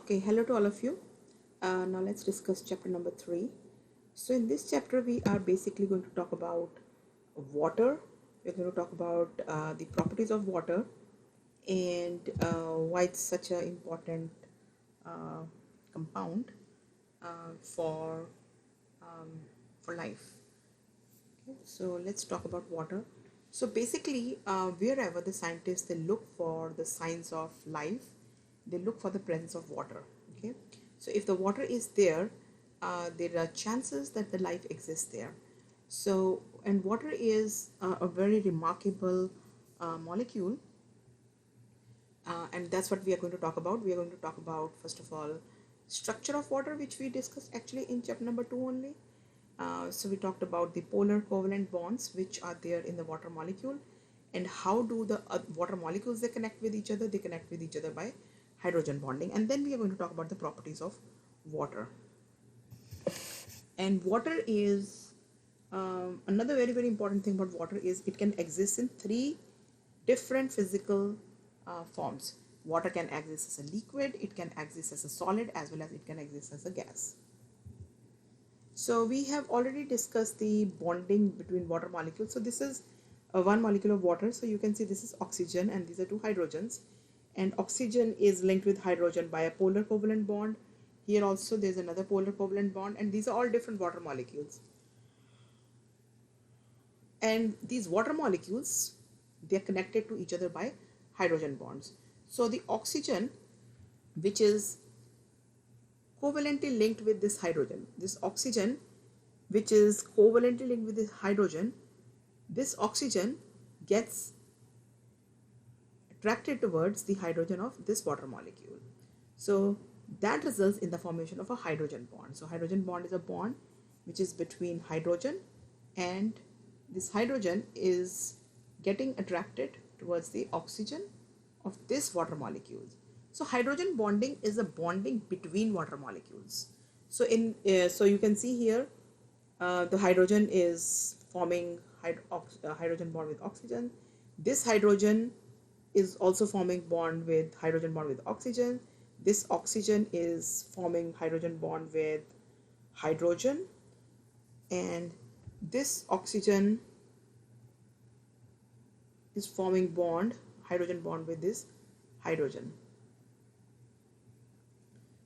Okay, hello to all of you. Now let's discuss chapter number 3. So in this chapter we are basically going to talk about water. We're going to talk about the properties of water and why it's such an important uh, compound for um, for life. Okay, so let's talk about water. So basically, wherever the scientists they look for the signs of life, they look for the presence of water. Okay, so if the water is there, there are chances that the life exists there. So, and water is a very remarkable molecule, and that's what we are going to talk about. We are going to talk about, first of all, structure of water, which we discussed actually in chapter number 2 only. So we talked about the polar covalent bonds which are there in the water molecule, and how do the water molecules they connect with each other. They connect with each other by hydrogen bonding. And then we are going to talk about the properties of water. And water is another very important thing about water is it can exist in 3 different physical forms. Water can exist as a liquid, it can exist as a solid, as well as it can exist as a gas. So we have already discussed the bonding between water molecules. So this is one molecule of water. So you can see this is oxygen and these are 2 hydrogens. And oxygen is linked with hydrogen by a polar covalent bond. Here also there's another polar covalent bond, and these are all different water molecules. And these water molecules, they're connected to each other by hydrogen bonds. So the oxygen, which is covalently linked with this hydrogen, this oxygen which is covalently linked with this hydrogen, this oxygen gets attracted towards the hydrogen of this water molecule. So that results in the formation of a hydrogen bond. So hydrogen bond is a bond which is between hydrogen, and this hydrogen is getting attracted towards the oxygen of this water molecules. So hydrogen bonding is a bonding between water molecules. So so you can see here the hydrogen is forming hydrogen bond with oxygen. This hydrogen is also forming bond with hydrogen bond with oxygen. This oxygen is forming hydrogen bond with hydrogen, and this oxygen is forming hydrogen bond with this hydrogen.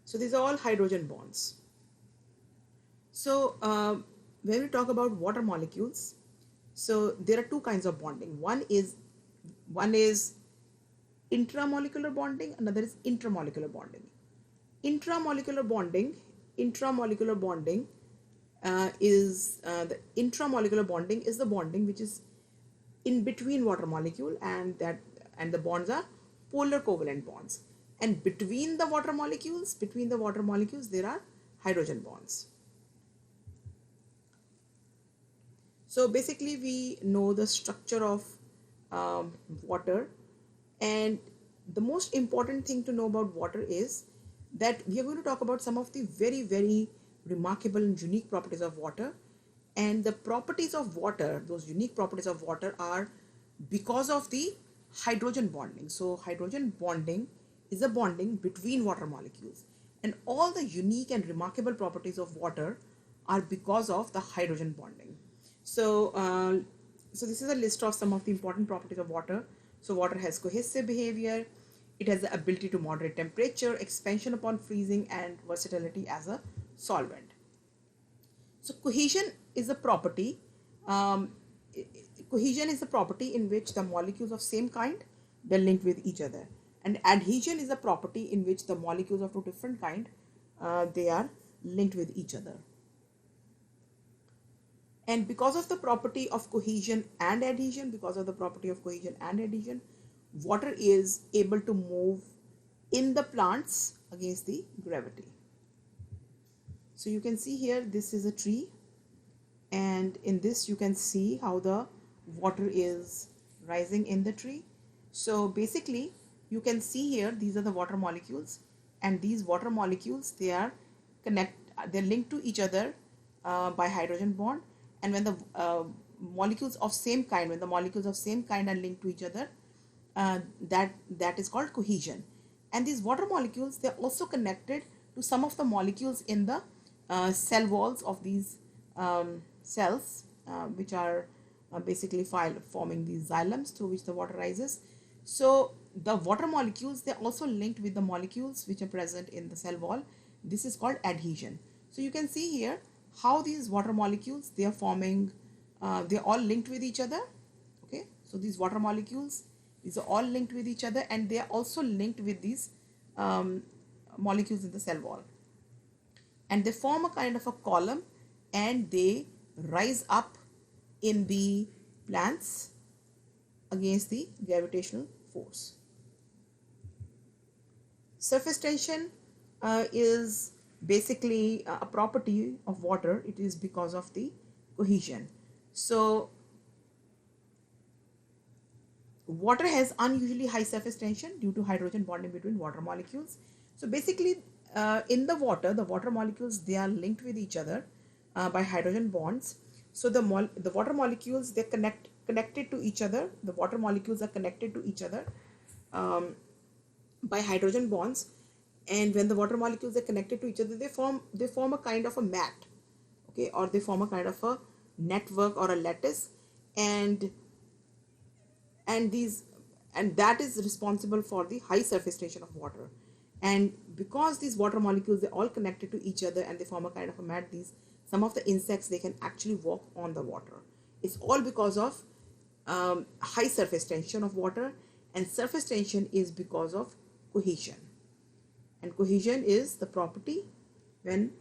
So these are all hydrogen bonds. So when we talk about water molecules, so there are 2 kinds of bonding. One is intramolecular bonding, another is intramolecular bonding. Intramolecular bonding is the intramolecular bonding is the bonding which is in between water molecule, and the bonds are polar covalent bonds, and between the water molecules there are hydrogen bonds. So basically we know the structure of water, and the most important thing to know about water is that we are going to talk about some of the very remarkable and unique properties of water. And the properties of water, those unique properties of water, are because of the hydrogen bonding. So hydrogen bonding is a bonding between water molecules, and all the unique and remarkable properties of water are because of the hydrogen bonding. So so this is a list of some of the important properties of water. So water has cohesive behavior, it has the ability to moderate temperature, expansion upon freezing, and versatility as a solvent. So cohesion is a property. Cohesion is a property in which the molecules of same kind they're linked with each other, and adhesion is a property in which the molecules of 2 different kind they are linked with each other. And because of the property of cohesion and adhesion, water is able to move in the plants against the gravity. So you can see here, this is a tree, and in this you can see how the water is rising in the tree. So basically you can see here, these are the water molecules, and these water molecules they're linked to each other by hydrogen bond. And when the molecules of same kind are linked to each other, that is called cohesion. And these water molecules, they're also connected to some of the molecules in the cell walls of these cells, which are basically forming these xylems through which the water rises. So the water molecules, they're also linked with the molecules which are present in the cell wall. This is called adhesion. So you can see here how these water molecules, they are forming, they're all linked with each other. Okay, so these water molecules, these are all linked with each other, and they are also linked with these molecules in the cell wall, and they form a kind of a column, and they rise up in the plants against the gravitational force. Surface tension is basically a property of water. It is because of the cohesion. So water has unusually high surface tension due to hydrogen bonding between water molecules. So basically in the water molecules, they are linked with each other by hydrogen bonds. So the water molecules, they're connected to each other. The water molecules are connected to each other by hydrogen bonds, and when the water molecules are connected to each other, they form a kind of a mat, okay, or they form a kind of a network or a lattice, and that is responsible for the high surface tension of water. And because these water molecules, they're all connected to each other and they form a kind of a mat, some of the insects, they can actually walk on the water. It's all because of high surface tension of water, and surface tension is because of cohesion. And cohesion is the property when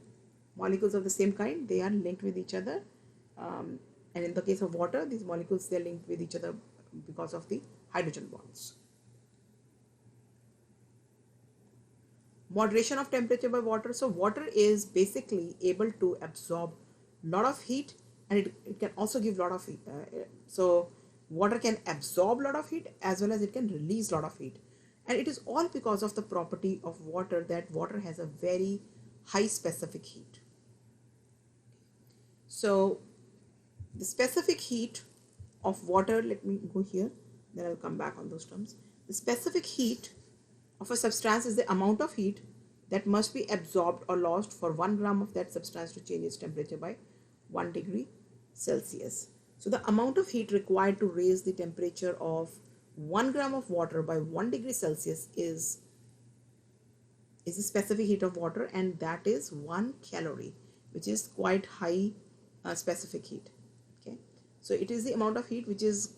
molecules of the same kind, they are linked with each other. And in the case of water, these molecules, they're linked with each other because of the hydrogen bonds. Moderation of temperature by water. So water is basically able to absorb a lot of heat, and it can also give a lot of heat. So water can absorb a lot of heat as well as it can release a lot of heat. And it is all because of the property of water that water has a very high specific heat. So the specific heat of water, let me go here, then I'll come back on those terms. The specific heat of a substance is the amount of heat that must be absorbed or lost for 1 gram of that substance to change its temperature by 1 degree Celsius. So the amount of heat required to raise the temperature of 1 gram of water by 1 degree Celsius is the specific heat of water, and that is 1 calorie, which is quite high specific heat. Okay, so it is the amount of heat which is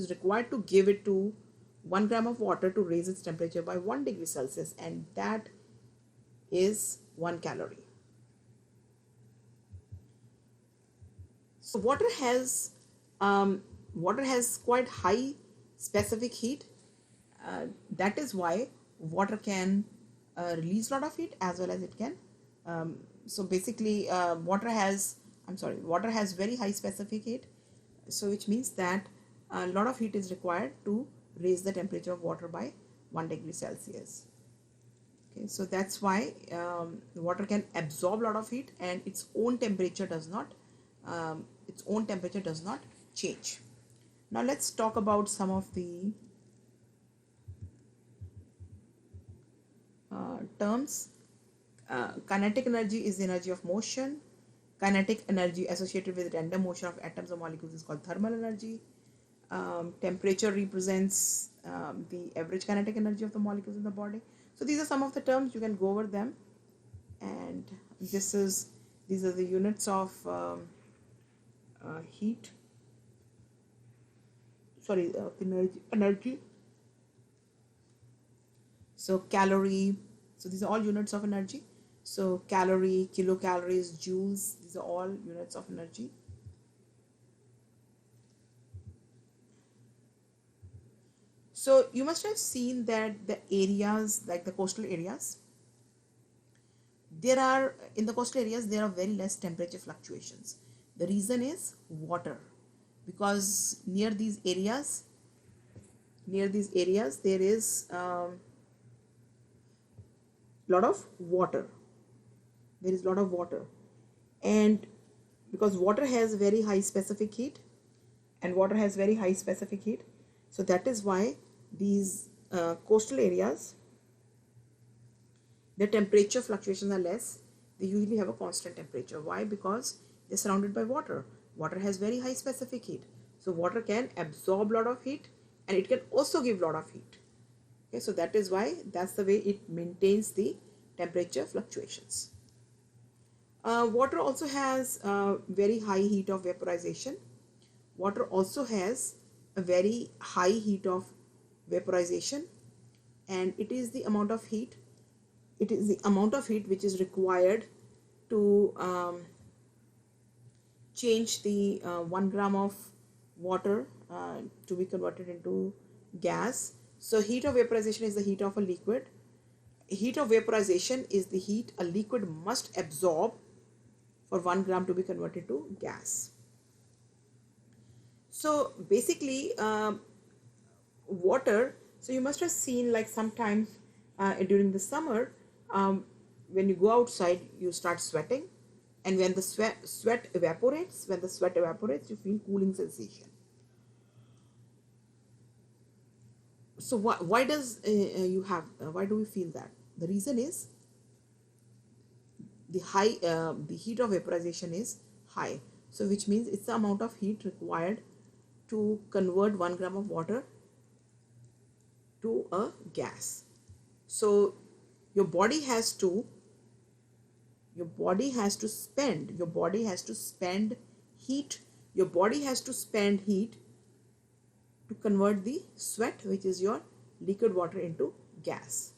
required to give it to 1 gram of water to raise its temperature by 1 degree Celsius, and that is 1 calorie. So water has quite high specific heat. That is why water can release a lot of heat as well as it can. So basically, water has very high specific heat. So which means that a lot of heat is required to raise the temperature of water by 1 degree Celsius. Okay, so that's why water can absorb a lot of heat, and its own temperature does not change. Now let's talk about some of the terms. Kinetic energy is the energy of motion. Kinetic energy associated with random motion of atoms or molecules is called thermal energy. Temperature represents the average kinetic energy of the molecules in the body. So these are some of the terms, you can go over them, and these are the units of heat. Energy. So calorie. So these are all units of energy. So calorie, kilocalories, joules. These are all units of energy. So you must have seen that the areas, like the coastal areas, there are very less temperature fluctuations. The reason is water, because near these areas there is lot of water. There is a lot of water, and because water has very high specific heat, so that is why these coastal areas, the temperature fluctuations are less. They usually have a constant temperature. Why? Because they're surrounded by water. Water has very high specific heat. So water can absorb a lot of heat and it can also give a lot of heat. Okay, so that is why, that's the way it maintains the temperature fluctuations. Water also has very high heat of vaporization. Water also has a very high heat of vaporization, and it is the amount of heat which is required to change the 1 gram of water to be converted into gas. So heat of vaporization is the heat of a liquid. Heat of vaporization is the heat a liquid must absorb for 1 gram to be converted to gas. So basically water, so you must have seen, like, sometimes during the summer, when you go outside you start sweating, and when the sweat evaporates, you feel cooling sensation. So why does why do we feel that? The reason is the heat of vaporization is high, so which means it's the amount of heat required to convert 1 gram of water to a gas. So your body has to spend heat to convert the sweat, which is your liquid water, into gas.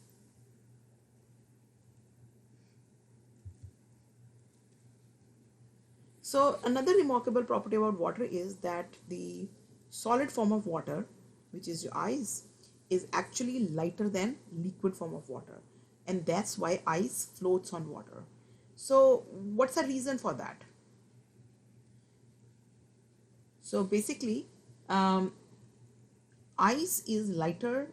So another remarkable property about water is that the solid form of water, which is your ice, is actually lighter than liquid form of water, and that's why ice floats on water. So what's the reason for that? So basically ice is lighter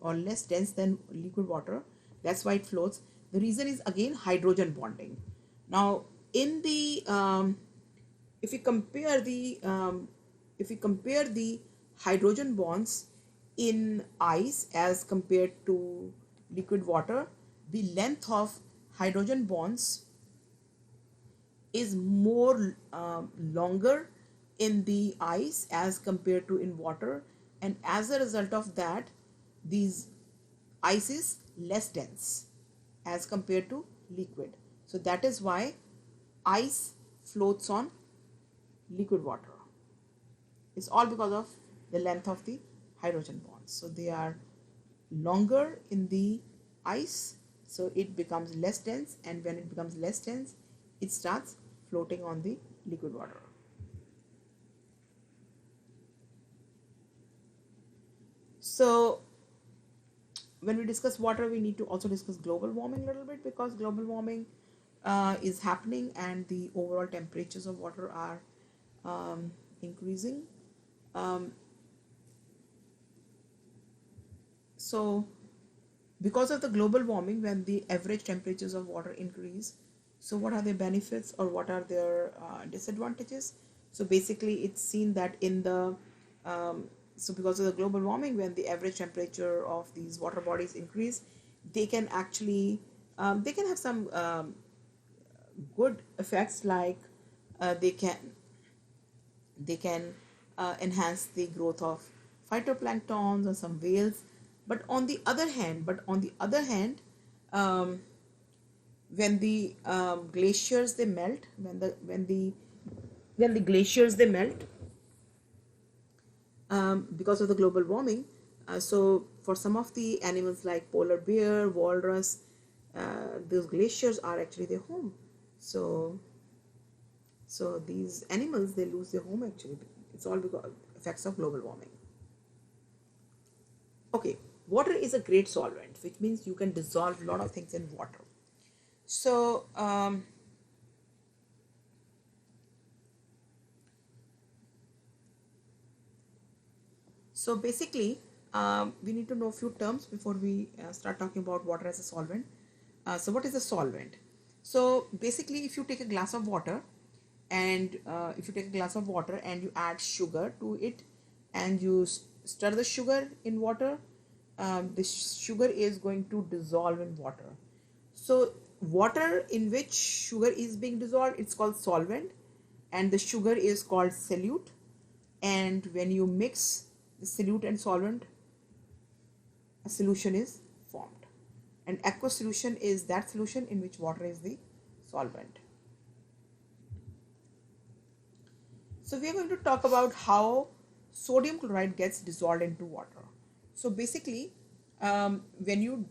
or less dense than liquid water. That's why it floats. The reason is again hydrogen bonding. Now in the if we compare the hydrogen bonds in ice as compared to liquid water, the length of hydrogen bonds is more longer in the ice as compared to in water, and as a result of that, these ice is less dense as compared to liquid. So that is why ice floats on liquid water. It's all because of the length of the hydrogen bonds. So they are longer in the ice, so it becomes less dense, and when it becomes less dense, it starts floating on the liquid water. So when we discuss water, we need to also discuss global warming a little bit, because global warming is happening and the overall temperatures of water are increasing. So because of the global warming, when the average temperatures of water increase, so what are their benefits or what are their disadvantages? So basically it's seen that in the so because of the global warming, when the average temperature of these water bodies increase, they can actually they can have some good effects, like they can enhance the growth of phytoplanktons or some whales. But on the other hand, when the glaciers they melt, when the glaciers they melt because of the global warming, so for some of the animals like polar bear, walrus, those glaciers are actually their home. So these animals, they lose their home actually. It's all because of effects of global warming. Okay, water is a great solvent, which means you can dissolve a lot of things in water. So basically we need to know a few terms before we start talking about water as a solvent. So what is a solvent? So basically, if you take a glass of water and you add sugar to it, and you stir the sugar in water, the sugar is going to dissolve in water. So water in which sugar is being dissolved, it's called solvent, and the sugar is called solute. And when you mix the solute and solvent, a solution is formed. And aqueous solution is that solution in which water is the solvent. So we are going to talk about how sodium chloride gets dissolved into water. So basically, when you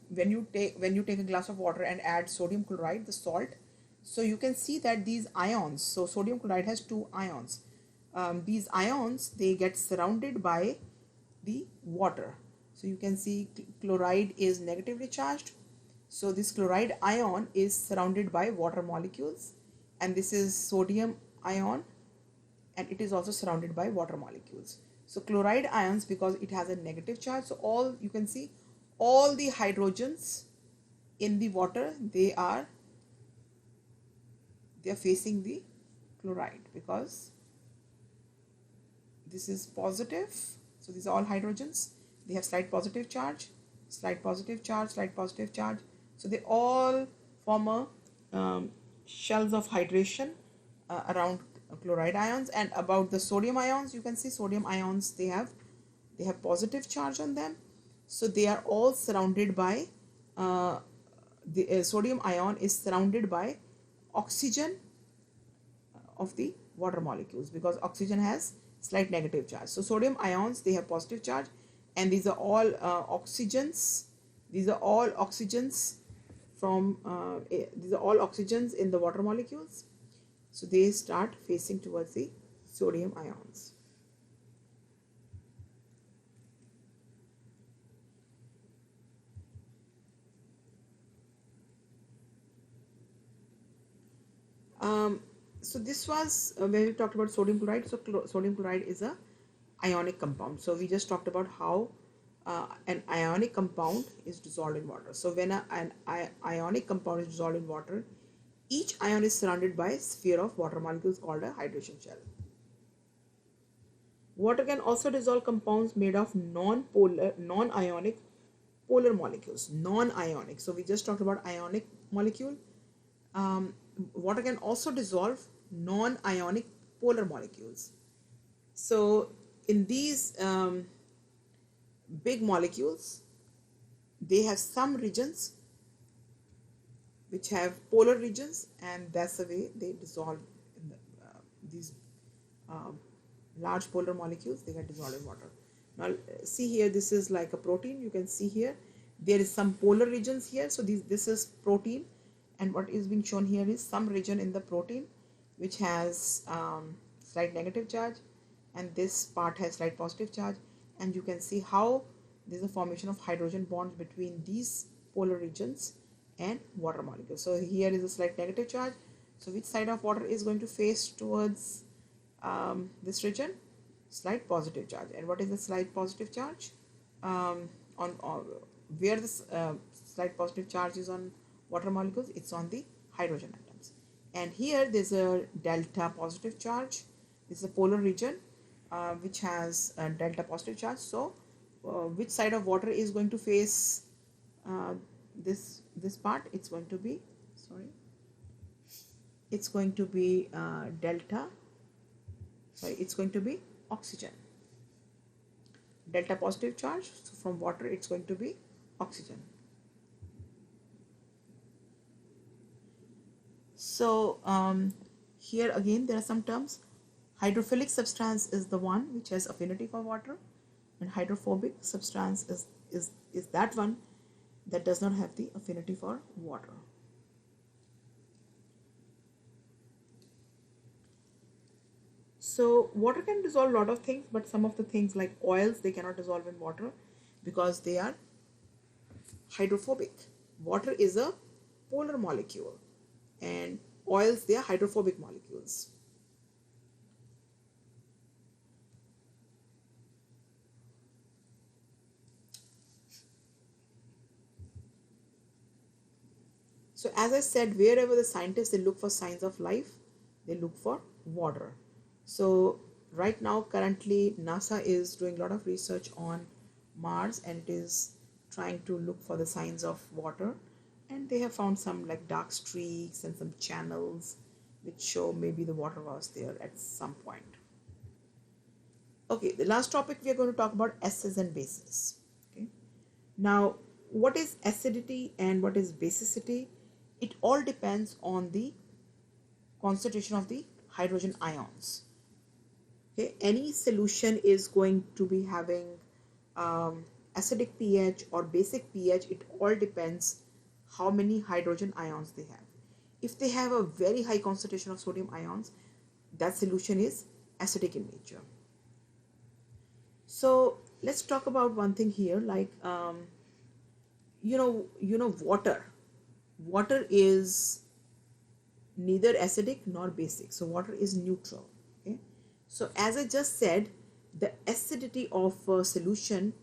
take a glass of water and add sodium chloride, the salt, so you can see that these ions. So sodium chloride has two ions. These ions, they get surrounded by the water. So you can see chloride is negatively charged. So this chloride ion is surrounded by water molecules, and this is sodium ion, and it is also surrounded by water molecules. So chloride ions, because it has a negative charge, so all you can see, all the hydrogens in the water, they are facing the chloride, because this is positive. So these are all hydrogens, they have slight positive charge, slight positive charge, slight positive charge. So they all form a shells of hydration around chloride ions. And about the sodium ions, you can see sodium ions, they have positive charge on them. So they are all surrounded by the sodium ion is surrounded by oxygen of the water molecules, because oxygen has slight negative charge. So sodium ions, they have positive charge, and these are all oxygens. These are all oxygens from these are all oxygens in the water molecules. So they start facing towards the sodium ions. So this was when we talked about sodium chloride. So sodium chloride is a ionic compound. So we just talked about how an ionic compound is dissolved in water. So when an ionic compound is dissolved in water, each ion is surrounded by a sphere of water molecules called a hydration shell. Water can also dissolve compounds made of non-ionic polar molecules. Non-ionic. So we just talked about ionic molecule. Water can also dissolve non-ionic polar molecules. So in these big molecules, they have some regions which have polar regions, and that's the way they dissolve in these large polar molecules. They get dissolved in water. Now see here, this is like a protein. You can see here there is some polar regions here. So this is protein, and what is being shown here is some region in the protein which has slight negative charge, and this part has slight positive charge. And you can see how there is a formation of hydrogen bonds between these polar regions and water molecules. So here is a slight negative charge. So which side of water is going to face towards this region? Slight positive charge. And what is the slight positive charge? On where this slight positive charge is on water molecules, it's on the hydrogen atoms. And here there's a delta positive charge. This is a polar region which has a delta positive charge. So which side of water is going to face this part? It's going to be, it's going to be delta, it's going to be oxygen. Delta positive charge, so from water it's going to be oxygen. So here again there are some terms. Hydrophilic substance is the one which has affinity for water, and hydrophobic substance is that one that does not have the affinity for water. So water can dissolve a lot of things, but some of the things like oils, they cannot dissolve in water because they are hydrophobic. Water is a polar molecule, and oils, they are hydrophobic molecules. So as I said, wherever the scientists, they look for signs of life, they look for water. So right now, currently, NASA is doing a lot of research on Mars, and it is trying to look for the signs of water. and they have found some like dark streaks and some channels which show maybe the water was there at some point. Okay, the last topic we are going to talk about acids and bases. Okay, now what is acidity and what is basicity? It all depends on the concentration of the hydrogen ions. Okay, any solution is going to be having acidic pH or basic pH. It all depends how many hydrogen ions they have. If they have a very high concentration of sodium ions, that solution is acidic in nature. So let's talk about one thing here, like water. Water is neither acidic nor basic, so water is neutral. Okay, so as I just said, the acidity of a solution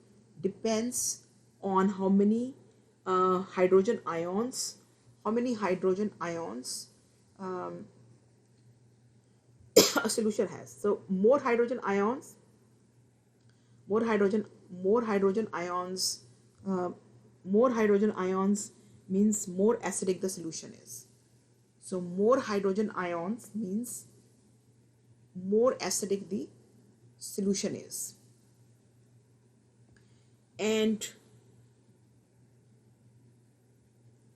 depends on how many hydrogen ions a solution has. So more hydrogen ions more hydrogen ions means more acidic the solution is. So more hydrogen ions means more acidic the solution is. And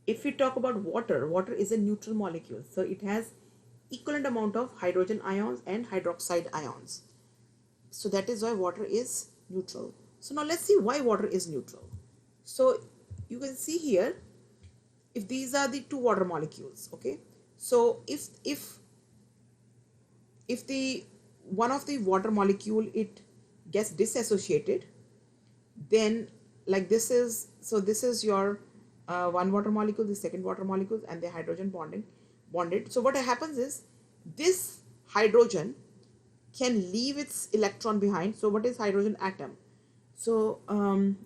if we talk about water, water is a neutral molecule, so it has equivalent amount of hydrogen ions and hydroxide ions. So that is why water is neutral. So now let's see why water is neutral. So you can see here, if these are the two water molecules, okay, so if the one of the water molecule, it gets disassociated, then like this is, so this is your one water molecule, the second water molecule, and the hydrogen bonded. So what happens is, this hydrogen can leave its electron behind. So what is hydrogen atom? So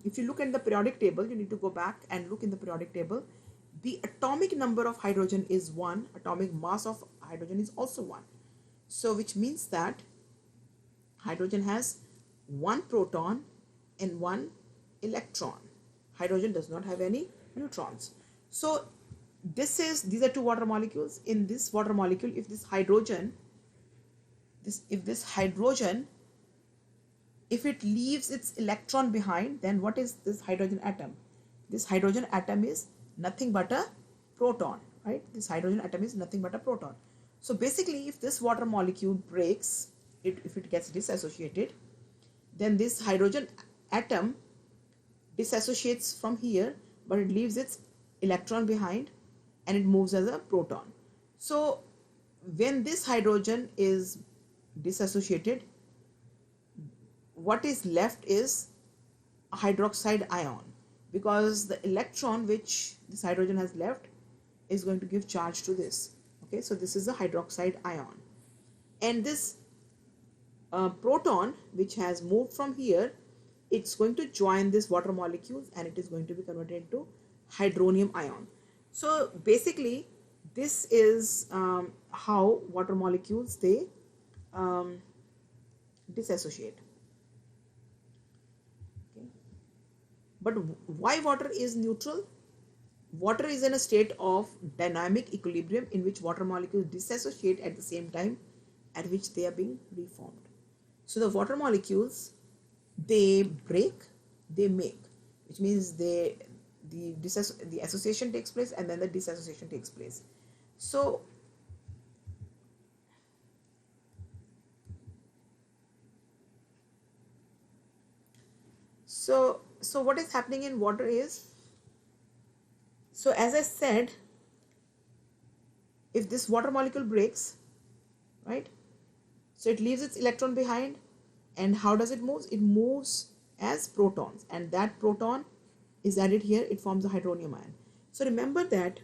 if you look at the periodic table, you need to go back and look in the periodic table. The atomic number of hydrogen is 1, atomic mass of hydrogen is also 1. So which means that hydrogen has 1 proton and 1 electron. Hydrogen does not have any neutrons. So these are two water molecules. In this water molecule, if this hydrogen, if it leaves its electron behind, then what is this hydrogen atom? This hydrogen atom is nothing but a proton, right? This hydrogen atom is nothing but a proton. So basically, if this water molecule breaks, if it gets disassociated, then this hydrogen atom disassociates from here, but it leaves its electron behind and it moves as a proton. So when this hydrogen is disassociated, what is left is a hydroxide ion, because the electron which this hydrogen has left is going to give charge to this. Okay, so this is a hydroxide ion, and this proton which has moved from here, it's going to join this water molecules and it is going to be converted into hydronium ion. So basically this is how water molecules, they disassociate. Okay. But why water is neutral? Water is in a state of dynamic equilibrium in which water molecules disassociate at the same time at which they are being reformed. So the water molecules, they break, they make, which means the association takes place and then the disassociation takes place. So what is happening in water is, so as I said, if this water molecule breaks, right, so it leaves its electron behind, and how does it move? It moves as protons, and that proton is added here, it forms a hydronium ion. So remember that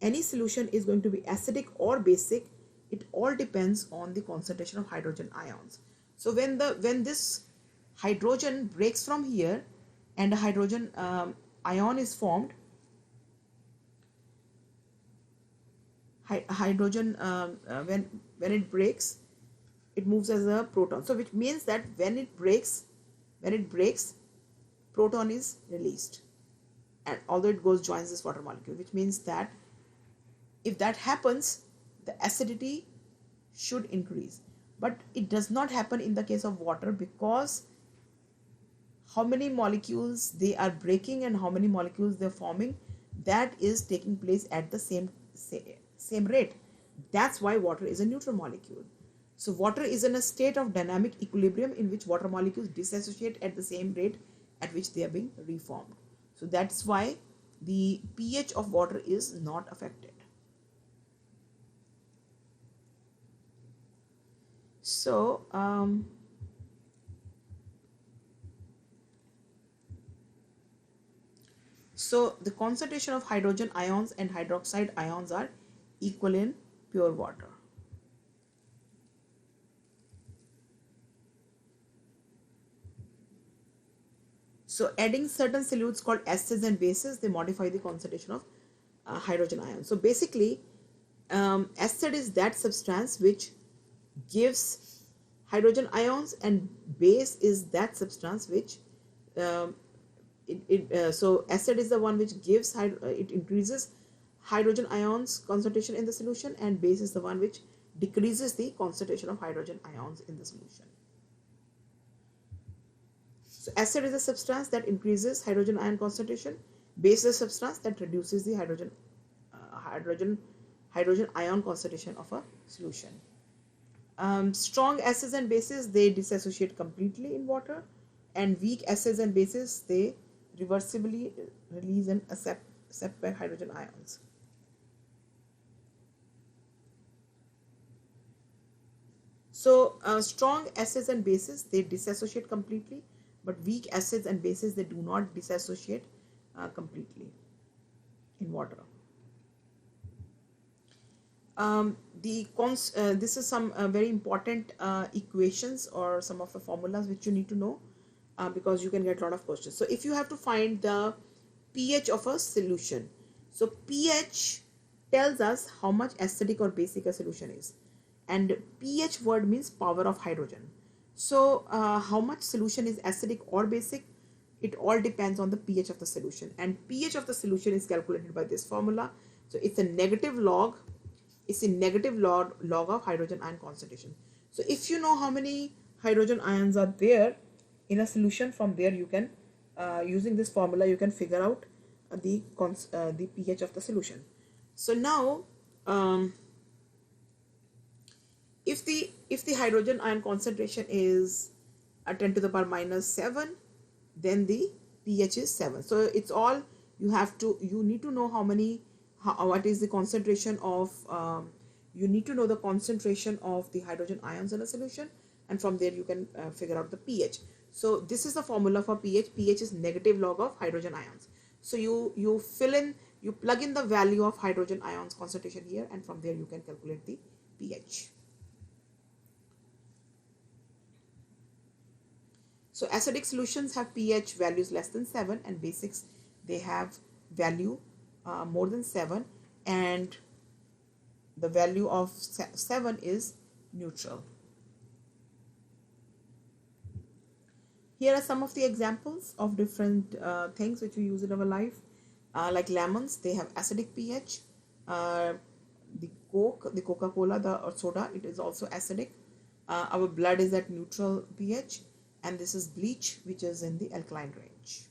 any solution is going to be acidic or basic. It all depends on the concentration of hydrogen ions. So when this hydrogen breaks from here and a hydrogen ion is formed, hydrogen when it breaks, it moves as a proton. So which means that when it breaks, proton is released. and although it goes joins this water molecule, which means that if that happens, the acidity should increase. But it does not happen in the case of water, because how many molecules they are breaking and how many molecules they're forming, that is taking place at the same rate. That's why water is a neutral molecule. So water is in a state of dynamic equilibrium in which water molecules dissociate at the same rate at which they are being reformed. So that's why the pH of water is not affected. So so the concentration of hydrogen ions and hydroxide ions are equal in pure water. So adding certain solutes called acids and bases, they modify the concentration of hydrogen ions. So basically, acid is that substance which gives hydrogen ions, and base is that substance which so acid is the one which gives it increases hydrogen ions concentration in the solution, and base is the one which decreases the concentration of hydrogen ions in the solution. So acid is a substance that increases hydrogen ion concentration. Base is a substance that reduces the hydrogen ion concentration of a solution. Strong acids and bases, they dissociate completely in water, and weak acids and bases, they reversibly release and accept back hydrogen ions. So strong acids and bases, they dissociate completely, but weak acids and bases, they do not dissociate completely in water. This is some very important equations or some of the formulas which you need to know, because you can get a lot of questions. So if you have to find the pH of a solution, so pH tells us how much acidic or basic a solution is, and pH word means power of hydrogen. So how much solution is acidic or basic, it all depends on the pH of the solution, and pH of the solution is calculated by this formula. So it's a negative log of hydrogen ion concentration. So if you know how many hydrogen ions are there in a solution, from there you can using this formula you can figure out the pH of the solution. So now if the hydrogen ion concentration is 10 to the power minus 7, then the pH is 7. So it's all you need to know what is the concentration of you need to know the concentration of the hydrogen ions in a solution, and from there you can figure out the pH. So this is the formula for pH. pH is negative log of hydrogen ions. So you plug in the value of hydrogen ions concentration here, and from there you can calculate the pH. So acidic solutions have pH values less than 7, and basics, they have value more than 7, and the value of 7 is neutral. Here are some of the examples of different things which we use in our life. Like lemons, they have acidic pH. The Coca-Cola, the soda, it is also acidic. Our blood is at neutral pH, and this is bleach, which is in the alkaline range.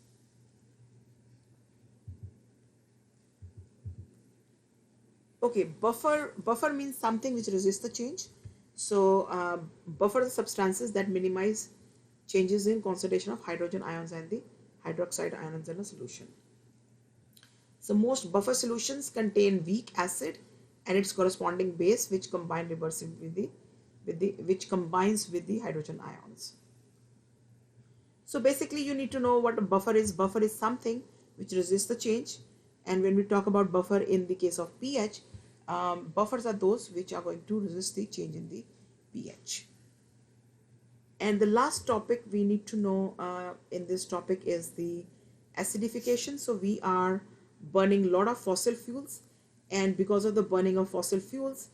Okay, buffer means something which resists the change. So buffer the substances that minimize changes in concentration of hydrogen ions and the hydroxide ions in a solution. So most buffer solutions contain weak acid and its corresponding base, which combine reversibly which combines with the hydrogen ions. So basically you need to know what a buffer is. Buffer is something which resists the change, and when we talk about buffer in the case of pH, buffers are those which are going to resist the change in the pH. And the last topic we need to know in this topic is the acidification. So we are burning a lot of fossil fuels, and because of the burning of fossil fuels,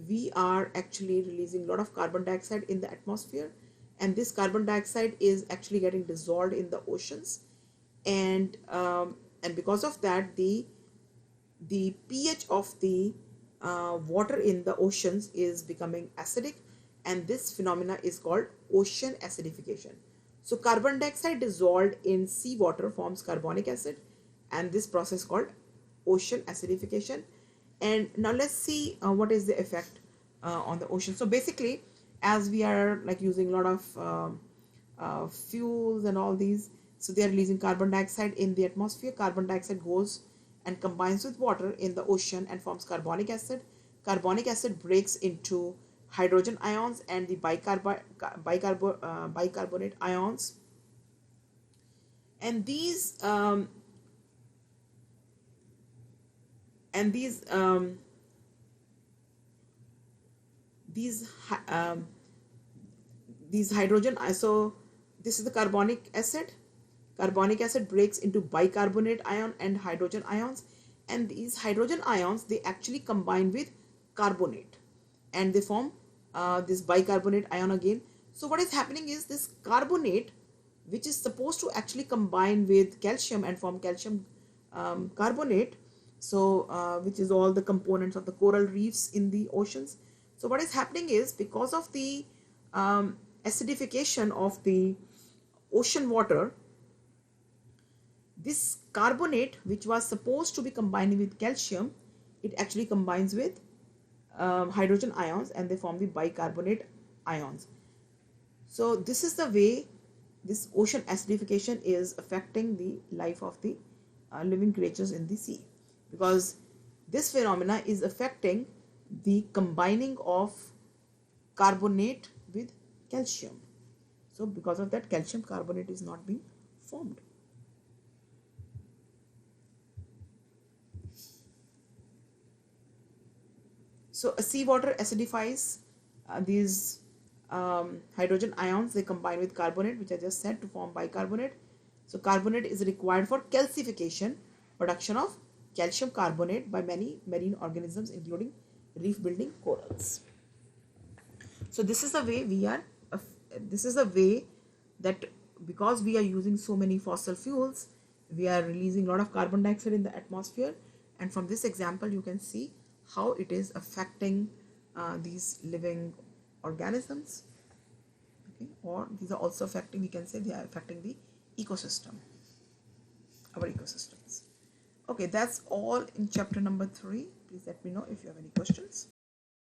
we are actually releasing a lot of carbon dioxide in the atmosphere, and this carbon dioxide is actually getting dissolved in the oceans, and and because of that the pH of the water in the oceans is becoming acidic, and this phenomena is called ocean acidification. So carbon dioxide dissolved in seawater forms carbonic acid, and this process called ocean acidification. And now let's see what is the effect on the ocean. So basically, as we are like using a lot of fuels and all these, so they are releasing carbon dioxide in the atmosphere. Carbon dioxide goes and combines with water in the ocean and forms carbonic acid. Carbonic acid breaks into hydrogen ions and the bicarbonate ions, and and these these these hydrogen, so this is the carbonic acid breaks into bicarbonate ion and hydrogen ions, and these hydrogen ions, they actually combine with carbonate and they form this bicarbonate ion again. So what is happening is this carbonate, which is supposed to actually combine with calcium and form calcium carbonate, so which is all the components of the coral reefs in the oceans. So what is happening is, because of the acidification of the ocean water, this carbonate, which was supposed to be combining with calcium, it actually combines with hydrogen ions and they form the bicarbonate ions. So this is the way this ocean acidification is affecting the life of the living creatures in the sea, because this phenomena is affecting the combining of carbonate with calcium. So because of that, calcium carbonate is not being formed. So seawater acidifies these hydrogen ions, they combine with carbonate, which I just said, to form bicarbonate. So carbonate is required for calcification, production of calcium carbonate by many marine organisms, including reef building corals. So this is the way this is the way that, because we are using so many fossil fuels, we are releasing a lot of carbon dioxide in the atmosphere, and from this example you can see how it is affecting these living organisms. Okay, or these are also affecting, we can say they are affecting the ecosystem, our ecosystems. Okay, that's all in chapter number 3. Please let me know if you have any questions.